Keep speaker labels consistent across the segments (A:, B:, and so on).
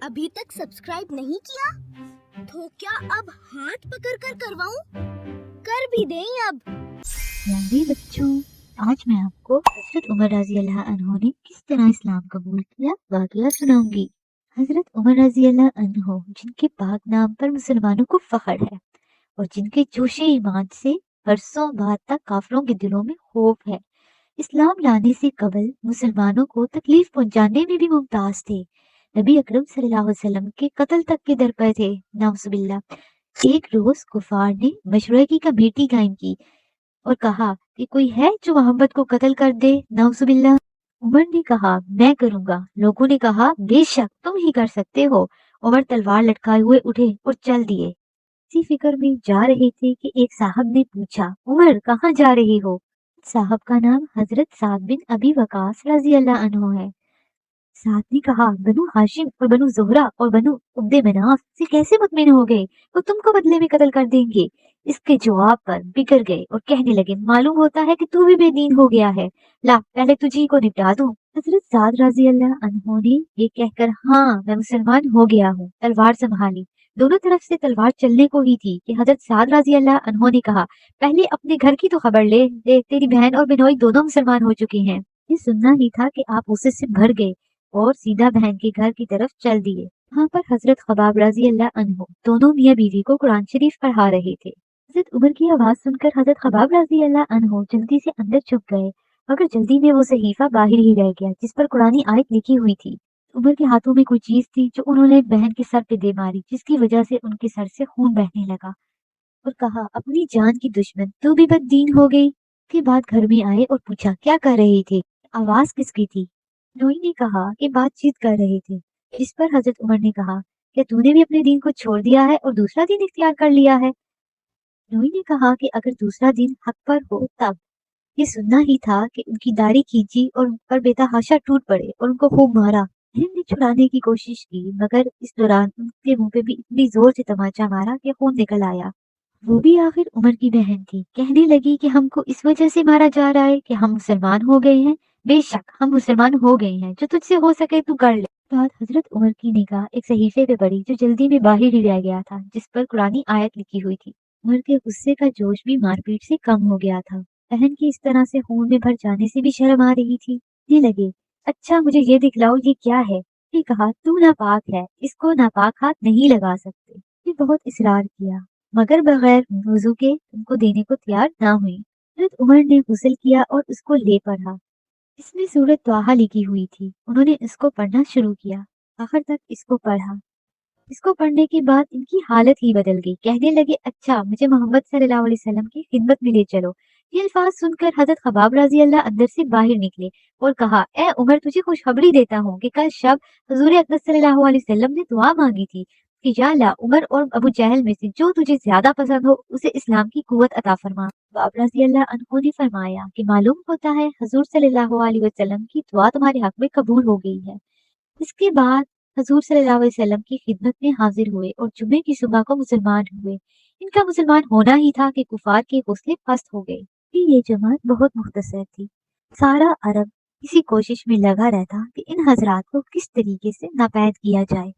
A: अभी तक सब्सक्राइब नहीं किया तो क्या अब हाथ पकड़ कर करवाऊं? कर भी दें अब।
B: प्यारे बच्चों, आज मैं आपको हजरत उमर रजी अल्लाह अन्हो ने किस तरह इस्लाम कबूल किया वाकया सुनाऊंगी। हजरत उमर रजी अल्लाह अन्हो जिनके पाक नाम पर मुसलमानों को फख्र है और जिनके जोशे ईमान से बरसों बाद तक काफिरों के दिलों में खौफ है, इस्लाम लाने से कबल मुसलमानों को तकलीफ पहुंचाने में भी मुमताज थे। नबी अकरम सल्लल्लाहु अलैहि वसल्लम के कत्ल तक के दर पर थे। नाउजुबिल्लाह। एक रोज कुफार ने मशवरे की कमेटी कायम की और कहा कि कोई है जो मोहम्मद को कत्ल कर दे। नाउजुबिल्लाह। उमर ने कहा मैं करूंगा। लोगों ने कहा बेशक तुम ही कर सकते हो। उमर तलवार लटकाए हुए उठे और चल दिए। इसी फिक्र में जा रहे थे कि एक साहब ने पूछा, उमर कहाँ जा रहे हो? साहब का नाम हजरत साद बिन अबी वकास रजी अल्लाह अन्हु है। साथ ने कहा बनु हाशिम और बनु जोहरा और बनु उब्दे मनाफ से कैसे मुतमिन हो गए, वो तुमको बदले में कत्ल कर देंगे। इसके जवाब पर बिगड़ गए और कहने लगे मालूम होता है कि तू भी बेदीन हो गया है, ला पहले तुझी को निपटा दूं। हजरत साद रजी अल्लाह अन्हु ने ये कहकर हाँ मैं मुसलमान हो गया हूँ तलवार संभाली। दोनों तरफ से तलवार चलने को ही थी कि हजरत साद रजी अल्लाह अन्हु ने कहा पहले अपने घर की तो खबर ले, तेरी बहन और बिनोई दोनों मुसलमान हो चुकी हैं। ये सुनना ही था कि आप उससे से भर गए और सीधा बहन के घर की तरफ चल दिए। वहाँ पर हजरत खबाब रजी अल्लाह अन्हु दोनों मियाँ बीवी को कुरान शरीफ पढ़ा रहे थे। हजरत उमर की आवाज सुनकर हजरत खबाब रजी अल्लाह अन्हु जल्दी से अंदर छुप गए, मगर जल्दी में वो सहीफा बाहर ही रह गया जिस पर कुरानी आयत लिखी हुई थी। उमर के हाथों में कोई चीज थी जो उन्होंने बहन के सर पे दे मारी, जिसकी वजह से उनके सर से खून बहने लगा और कहा अपनी जान की दुश्मन तू भी बददीन हो गई। के बाद घर में आए और पूछा क्या कर रहे थे, आवाज किसकी थी? नोई ने कहा कि बातचीत कर रहे थे। जिस पर हजरत उमर ने कहा क्या तूने भी अपने दीन को छोड़ दिया है और दूसरा दीन इख्तियार कर लिया है? नोई ने कहा कि अगर दूसरा दीन हक पर हो तब। ये सुनना ही था कि उनकी दाढ़ी खींची और उन पर बेतहाशा टूट पड़े और उनको खूब मारा। बहन ने छुड़ाने की कोशिश की, मगर इस दौरान उनके मुंह पे भी इतनी जोर से तमाचा मारा कि खून निकल आया। वो भी आखिर उमर की बहन थी। कहने लगी कि हमको इस वजह से मारा जा रहा है कि हम मुसलमान हो गए हैं। बेशक हम मुसलमान हो गए हैं, जो तुझसे हो सके तू कर ले। बाद हजरत उमर की निगाह एक सहीफे पे पड़ी जो जल्दी में बाहर ही रह गया था, जिस पर कुरानी आयत लिखी हुई थी। उमर के गुस्से का जोश भी मारपीट से कम हो गया था। बहन की इस तरह से खून में भर जाने से भी शर्म आ रही थी। ये लगे अच्छा मुझे ये दिखलाओ ये क्या है। ये कहा तू नापाक है, इसको नापाक हाथ नहीं लगा सकते। ये बहुत इसरार किया, मगर बगैर वुजू के तुमको देने को तैयार ना हुई। हजरत उमर ने गुस्ल किया और उसको ले पढ़ा। इसमें सूरत त्वाहा लिखी हुई थी। उन्होंने इसको पढ़ना शुरू किया, आखिर तक इसको पढ़ा। इसको पढ़ने के बाद इनकी हालत ही बदल गई। कहने लगे अच्छा मुझे मोहम्मद सल्लल्लाहु अलैहि वसल्लम की खिदमत में ले चलो। ये अल्फाज सुनकर हजरत खबाब रजी अल्लाह अंदर से बाहर निकले और कहा ए उमर तुझे खुशखबरी देता हूँ कि कल शब हुजूर अकरम सल्लल्लाहु अलैहि वसल्लम ने दुआ मांगी थी कि या अल्लाह उमर और अबू जहल में से जो तुझे ज्यादा पसंद हो उसे इस्लाम की कुव्वत अता फरमा। बाब रजी अल्लाह अन्हु ने फरमाया कि मालूम होता है हुजूर सल्लल्लाहु अलैहि वसल्लम की दुआ तुम्हारे हक में कबूल हो गई है। इसके बाद हजूर सल्लल्लाहु अलैहि वसल्लम की खिदमत में हाजिर हुए और जुमे की सुबह को मुसलमान हुए। इनका मुसलमान होना ही था कि कुफार के हौसले पस्त हो गए। ये जमात बहुत मुख्तसर थी। सारा अरब इसी कोशिश में लगा रहता कि इन हजरात को किस तरीके से नापैद किया जाए।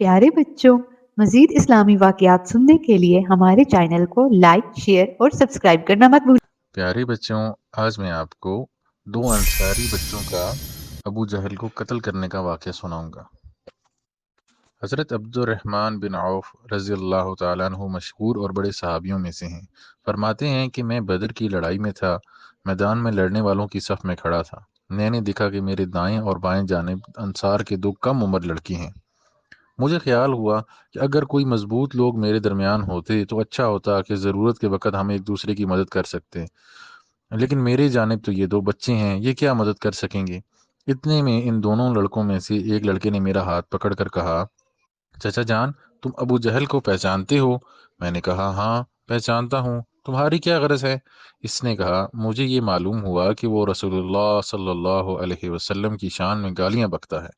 C: प्यारे बच्चों, मजीद इस्लामी वाक़यात सुनने के लिए हमारे चैनल को लाइक, शेयर और सब्सक्राइब करना मत भूलिए।
D: प्यारे बच्चों, आज मैं आपको दो अंसारी बच्चों का अबू जहल को कत्ल करने का वाक़या सुनाऊंगा। हज़रत अब्दुर्रहमान बिन औफ रज़ी अल्लाह तआला अन्हु मशहूर और बड़े सहाबियों में से हैं। फरमाते हैं कि मैं बदर की लड़ाई में था। मैदान में लड़ने वालों की सफ़ में खड़ा था। मैंने देखा कि मेरे दाएं और बाएं जानिब अंसार के दो कम उम्र लड़की हैं। मुझे ख्याल हुआ कि अगर कोई मजबूत लोग मेरे दरमियान होते तो अच्छा होता कि ज़रूरत के वक़्त हम एक दूसरे की मदद कर सकते, लेकिन मेरे जानिब तो ये दो बच्चे हैं, ये क्या मदद कर सकेंगे। इतने में इन दोनों लड़कों में से एक लड़के ने मेरा हाथ पकड़कर कहा, चाचा जान, तुम अबू जहल को पहचानते हो? मैंने कहा हाँ पहचानता हूँ, तुम्हारी क्या गरज है? इसने कहा मुझे ये मालूम हुआ कि वो रसूलुल्लाह सल्लल्लाहु अलैहि वसल्लम की शान में गालियाँ बकता है।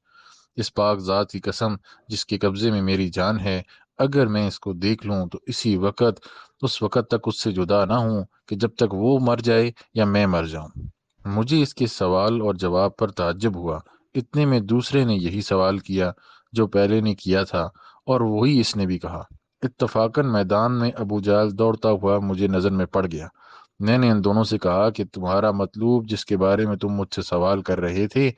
D: इस पाक ज़ात की कसम जिसके कब्ज़े में मेरी जान है, अगर मैं इसको देख लूँ तो इसी वक़्त उस वक़्त तक उससे जुदा ना हूँ कि जब तक वो मर जाए या मैं मर जाऊँ। मुझे इसके सवाल और जवाब पर ताज्जुब हुआ। इतने में दूसरे ने यही सवाल किया, جو پہلے نے کیا تھا اور وہی اس نے بھی کہا۔ اتفاقاً میدان میں ابو جہل دوڑتا ہوا مجھے نظر میں پڑ گیا۔ میں نے ان دونوں سے کہا کہ تمہارا مطلوب جس کے بارے میں تم مجھ سے سوال کر رہے تھے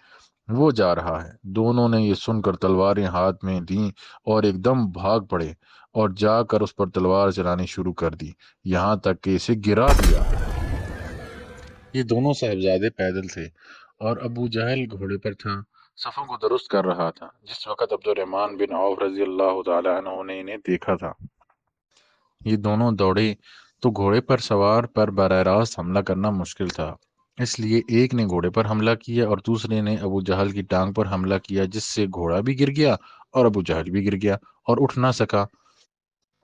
D: وہ جا رہا ہے۔ دونوں نے یہ سن کر تلواریں ہاتھ میں لیں اور ایک دم بھاگ پڑے اور جا کر اس پر تلوار چلانی شروع کر دی، یہاں تک کہ اسے گرا دیا۔ یہ دونوں صاحبزادے پیدل تھے اور ابو جہل گھوڑے پر تھا، صفوں کو درست کر رہا تھا۔ جس وقت عبد الرحمن بن عوف رضی اللہ تعالی عنہ نے انہیں دیکھا تھا، یہ دونوں دوڑے تو گھوڑے پر سوار پر براہ راست حملہ کرنا مشکل تھا، اس لیے ایک نے گھوڑے پر حملہ کیا اور دوسرے نے ابو جہل کی ٹانگ پر حملہ کیا، جس سے گھوڑا بھی گر گیا اور ابو جہل بھی گر گیا اور اٹھ نہ سکا،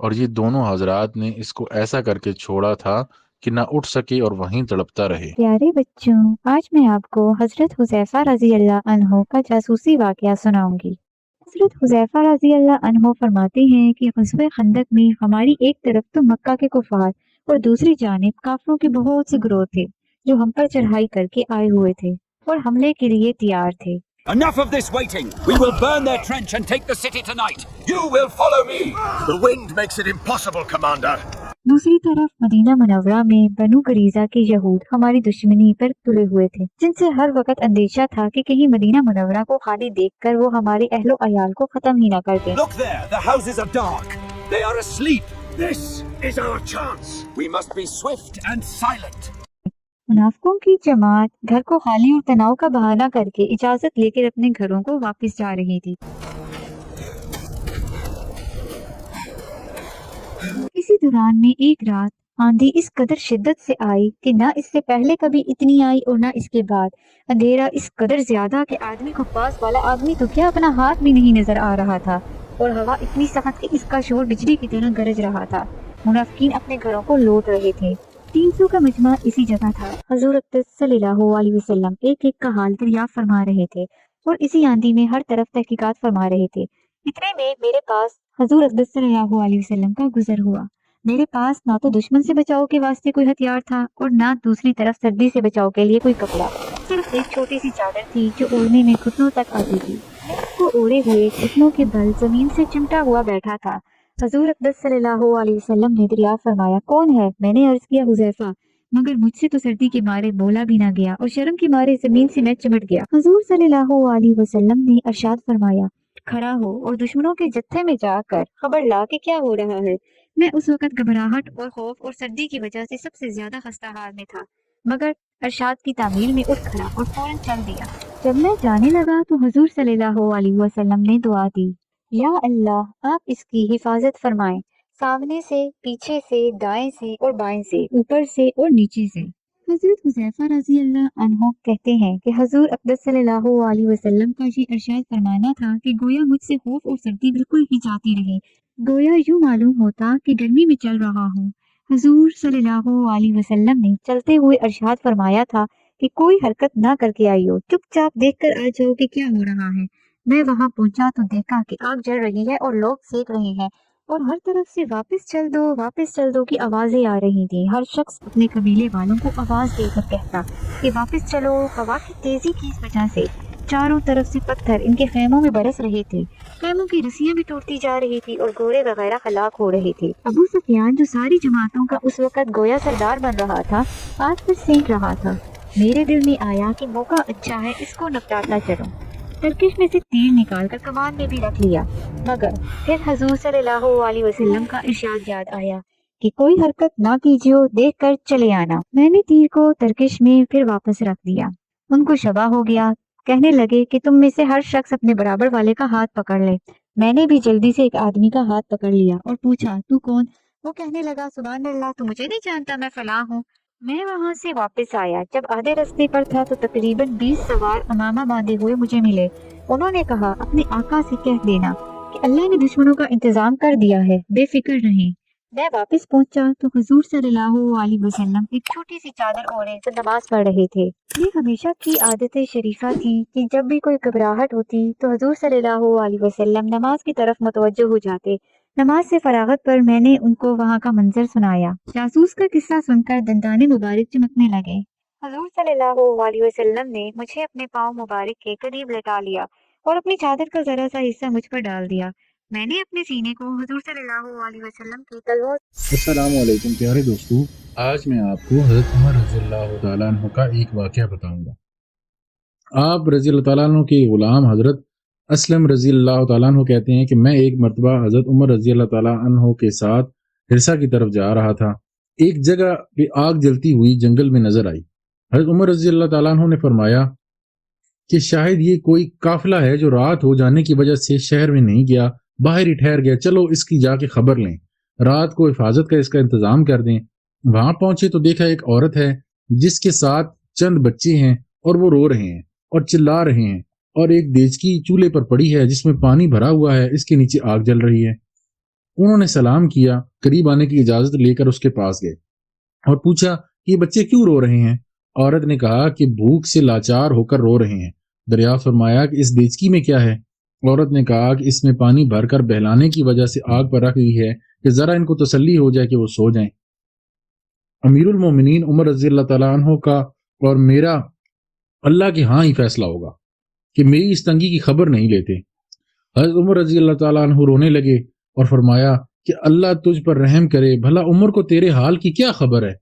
D: اور یہ دونوں حضرات نے اس کو ایسا کر کے چھوڑا تھا کہ نہ اٹھ سکے اور وہیں تڑپتا رہے۔
B: پیارے بچوں، آج میں آپ کو حضرت حذیفہ رضی اللہ عنہ کا جاسوسی واقعہ سناؤں گی۔ حضرت حذیفہ رضی اللہ عنہ فرماتے ہیں کہ غزوہ خندق میں ہماری ایک طرف تو مکہ کے کفار اور دوسری جانب کافروں کے بہت سے گروہ تھے جو ہم پر چڑھائی کر کے آئے ہوئے تھے اور حملے کے لیے تیار تھے۔
E: Enough of this waiting. We will burn their trench and take the city tonight. You will follow me. The wind makes it impossible, Commander.
B: دوسری طرف مدینہ منورہ میں بنو قریظہ کے یہود ہماری دشمنی پر تلے ہوئے تھے، جن سے ہر وقت اندیشہ تھا کہ کہیں مدینہ منورہ کو خالی دیکھ کر وہ ہمارے اہل و عیال کو ختم ہی نہ کر دیں۔
E: Look there. The houses are dark. They are asleep. This is our chance. We must be swift and silent.
B: منافقوں کی جماعت گھر کو خالی اور تناؤ کا بہانہ کر کے اجازت لے کر اپنے گھروں کو واپس جا رہی تھی۔ اسی دوران میں ایک رات آندھی اس قدر شدت سے آئی کہ نہ اس سے پہلے کبھی اتنی آئی اور نہ اس کے بعد۔ اندھیرا اس قدر زیادہ کہ آدمی کو پاس والا آدمی تو کیا اپنا ہاتھ بھی نہیں نظر آ رہا تھا، اور ہوا اتنی سخت کہ اس کا شور بجلی کی طرح گرج رہا تھا۔ منافقین اپنے گھروں کو لوٹ رہے تھے۔ 300 کا مجمع اسی جگہ تھا۔ حضور اقدس صلی اللہ علیہ وسلم ایک ایک کا حال دریافت فرما رہے تھے اور اسی آندھی میں ہر طرف تحقیقات فرما رہے تھے۔ اتنے میں میرے پاس حضور اقدس صلی اللہ علیہ وسلم کا گزر ہوا۔ میرے پاس نہ تو دشمن سے بچاؤ کے واسطے کوئی ہتھیار تھا اور نہ دوسری طرف سردی سے بچاؤ کے لیے کوئی کپڑا، صرف ایک چھوٹی سی چادر تھی جو اوڑھنے میں گھٹنوں تک آتی تھی۔ میں اس کو اوڑھے ہوئے گھٹنوں کے بل زمین سے چمٹا ہوا بیٹھا تھا۔ حضور اقدس صلی اللہ علیہ وسلم نے دریافت فرمایا، کون ہے؟ میں نے عرض کیا، حذیفہ، مگر مجھ سے تو سردی کے مارے بولا بھی نہ گیا اور شرم کے مارے زمین سے میں چمٹ گیا۔ حضور صلی اللہ علیہ وسلم نے ارشاد فرمایا، کھڑا ہو اور دشمنوں کے جتھے میں جا کر خبر لا کہ کیا ہو رہا ہے۔ میں اس وقت گھبراہٹ اور خوف اور سردی کی وجہ سے سب سے زیادہ خستہ حال میں تھا، مگر ارشاد کی تعمیل میں اٹھ کھڑا اور فوراً چل دیا۔ جب میں جانے لگا تو حضور صلی اللہ علیہ وسلم نے دعا دی، یا اللہ آپ اس کی حفاظت فرمائیں، سامنے سے، پیچھے سے، دائیں سے اور بائیں سے، اوپر سے اور نیچے سے۔ حضرت حذیفہ رضی اللہ عنہ کہتے ہیں کہ حضور اقدس صلی اللہ علیہ وسلم کا یہ ارشاد فرمانا تھا کہ گویا مجھ سے خوف اور سردی بالکل ہی جاتی رہی، گویا یوں معلوم ہوتا کہ گرمی میں چل رہا ہوں۔ حضور صلی اللہ علیہ وسلم نے چلتے ہوئے ارشاد فرمایا تھا کہ کوئی حرکت نہ کر کے آئی ہو، چپ چاپ دیکھ کر آ جاؤ کہ کیا ہو رہا ہے۔ میں وہاں پہنچا تو دیکھا کہ آگ جل رہی ہے اور لوگ سیک رہے ہیں اور ہر طرف سے واپس چل دو کی آوازیں آ رہی تھی۔ ہر شخص اپنے قبیلے والوں کو آواز دے کر کہتا کہ واپس چلو۔ ہوا کی تیزی کی وجہ سے چاروں طرف سے پتھر ان کے خیموں میں برس رہے تھے، خیموں کی رسیاں بھی ٹوٹتی جا رہی تھی اور گھوڑے وغیرہ ہلاک ہو رہے تھے۔ ابو سفیان جو ساری جماعتوں کا اس وقت گویا سردار بن رہا تھا، آگ پر سینک رہا تھا۔ میرے دل میں آیا کہ موقع اچھا ہے، اس کو نپٹاتا چلوں۔ ترکش میں سے تیر نکال کر کمان میں بھی رکھ لیا، مگر پھر حضور صلی اللہ علیہ وسلم کا ارشاد یاد آیا کہ کوئی حرکت نہ کیجیے، دیکھ کر چلے آنا۔ میں نے تیر کو ترکش میں پھر واپس رکھ دیا۔ ان کو شبہ ہو گیا، کہنے لگے کہ تم میں سے ہر شخص اپنے برابر والے کا ہاتھ پکڑ لے۔ میں نے بھی جلدی سے ایک آدمی کا ہاتھ پکڑ لیا اور پوچھا، تو کون؟ وہ کہنے لگا، سبحان اللہ، تو مجھے نہیں جانتا، میں فلاں ہوں۔ میں وہاں سے واپس آیا، جب آدھے راستے پر تھا تو تقریباً 20 سوار امامہ باندھے ہوئے مجھے ملے۔ انہوں نے کہا، اپنے آقا سے کہہ دینا کہ اللہ نے دشمنوں کا انتظام کر دیا ہے، بے فکر رہیں۔ میں واپس پہنچا تو حضور صلی اللہ علیہ وسلم ایک چھوٹی سی چادر اوڑھے تو نماز پڑھ رہے تھے۔ یہ ہمیشہ کی عادت شریفہ تھی کہ جب بھی کوئی گھبراہٹ ہوتی تو حضور صلی اللہ علیہ وسلم نماز کی طرف متوجہ ہو جاتے۔ نماز سے فراغت پر میں نے ان کو وہاں کا منظر سنایا۔ جاسوس کا قصہ سن کر دندان مبارک چمکنے لگے۔ حضور صلی اللہ علیہ وسلم نے مجھے اپنے پاؤں مبارک کے قریب لٹا لیا और अपनी चादर का जरा सा हिस्सा मुझ पर डाल दिया। मैंने अपने सीने को हुजूर सल्लल्लाहु अलैहि वसल्लम की तलवार
D: अस्सलाम वालेकुम प्यारे दोस्तों, आज मैं आपको हज़रत उमर रज़ियल्लाहु ताला अन्हु का एक वाक़या बताऊंगा। आप रज़ियल्लाहु ताला अन्हु के ग़ुलाम हज़रत असलम रज़ियल्लाहु ताला अन्हु कहते हैं कि मैं एक मरतबा हज़रत उमर रज़ियल्लाहु ताला अन्हु के साथ हिरसा की तरफ जा रहा था। एक जगह पे आग जलती हुई जंगल में नजर आई। हज़रत उमर रज़ियल्लाहु ताला अन्हु ने फरमाया कि शायद ये कोई काफिला है जो रात हो जाने की वजह से शहर में नहीं गया, बाहर ही ठहर गया, चलो इसकी जाके खबर लें, रात को हिफाजत का इसका इंतजाम कर दें। वहां पहुंचे तो देखा एक औरत है जिसके साथ चंद बच्चे हैं और वो रो रहे हैं और चिल्ला रहे हैं, और एक देचकी चूल्हे पर पड़ी है जिसमें पानी भरा हुआ है, इसके नीचे आग जल रही है। उन्होंने सलाम किया, करीब आने की इजाजत लेकर उसके पास गए और पूछा कि ये बच्चे क्यों रो रहे हैं। औरत ने कहा कि भूख से लाचार होकर रो रहे हैं। दरियाफ्त फरमाया कि इस देचकी में क्या है। औरत ने कहा कि इसमें पानी भरकर बहलाने की वजह से आग पर रख दी है कि जरा इनको तसल्ली हो जाए कि वो सो जाएं। अमीरुल मोमिनीन उमर रज़ियल्लाहु ताला अन्हु का और मेरा अल्लाह के हाँ ही फैसला होगा कि मेरी इस तंगी की खबर नहीं लेते। हज़रत उमर रज़ियल्लाहु ताला अन्हु रोने लगे और फरमाया कि अल्लाह तुझ पर रहम करे, भला उमर को तेरे हाल की क्या खबर है।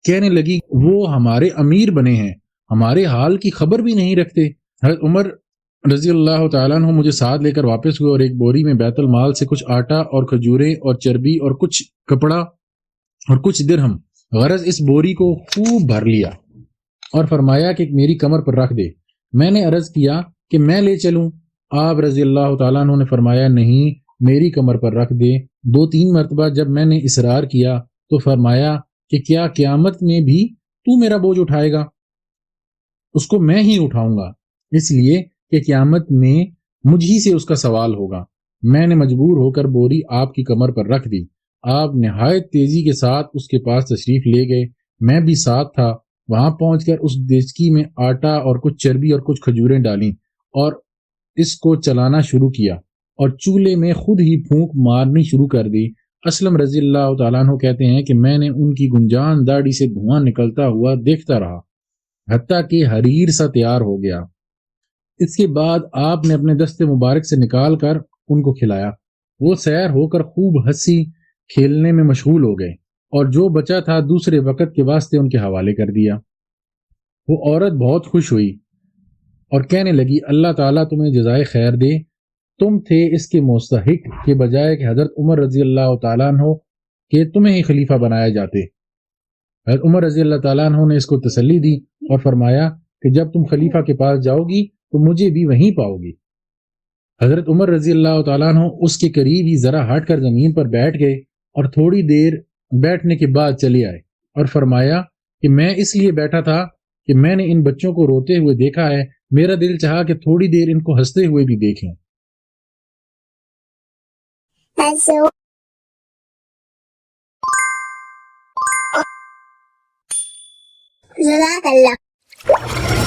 D: कहने लगी वो हमारे अमीर बने हैं, हमारे हाल की खबर भी नहीं रखते। हज़रत उमर रज़ियल्लाहु ताला अन्हु मुझे साथ लेकर वापस हुए और एक बोरी में बैतुल माल से कुछ आटा और खजूरें और चर्बी और कुछ कपड़ा और कुछ दिरहम, गरज इस बोरी को खूब भर लिया और फरमाया कि मेरी कमर पर रख दे। मैंने अर्ज किया कि मैं ले चलूं। आप रज़ियल्लाहु ताला अन्हु ने फरमाया नहीं, मेरी कमर पर रख दे। 2-3 मरतबा जब मैंने इसरार किया तो फरमाया कि क्या क़यामत में भी तू मेरा बोझ उठाएगा? उसको मैं ही उठाऊंगा, इसलिए कि क़यामत में मुझ ही से उसका सवाल होगा। मैंने मजबूर होकर बोरी आपकी कमर पर रख दी। आप निहायत तेजी के साथ उसके पास तशरीफ ले गए, मैं भी साथ था। वहां पहुंचकर उस देचकी में आटा और कुछ चर्बी और कुछ खजूरें डाली और इसको चलाना शुरू किया और चूल्हे में खुद ही फूंक मारनी शुरू कर दी। असलम रज़ियल्लाहु ताला अन्हु कहते हैं कि मैंने उनकी गुंजान दाढ़ी से धुआं निकलता हुआ देखता रहा, हत्ता कि हरीर सा तैयार हो गया। इसके बाद आपने अपने दस्ते मुबारक से निकाल कर उनको खिलाया। वो सैर होकर खूब हंसी खेलने में मशगूल हो गए और जो बचा था दूसरे वक़्त के वास्ते उनके हवाले कर दिया। वो औरत बहुत खुश हुई और कहने लगी अल्लाह ताला तुम्हें जज़ाए खैर दे, तुम थे इसके मुस्तहिक के बजाय कि हज़रत उमर रज़ियल्लाहु ताला अन्हु के तुम्हें ही खलीफा बनाए जाते। हज़रत उमर रज़ियल्लाहु ताला अन्हु ने इसको तसल्ली दी और फरमाया कि जब तुम खलीफा के पास जाओगी तो मुझे भी वहीं पाओगी। हज़रत उमर रज़ियल्लाहु ताला अन्हु उसके करीब ही जरा हट कर जमीन पर बैठ गए और थोड़ी देर बैठने के बाद चले आए और फरमाया कि मैं इसलिए बैठा था कि मैंने इन बच्चों को रोते हुए देखा है, मेरा दिल चाहा कि थोड़ी देर इनको हंसते हुए भी देखें।
A: जज़ाकल्लाह।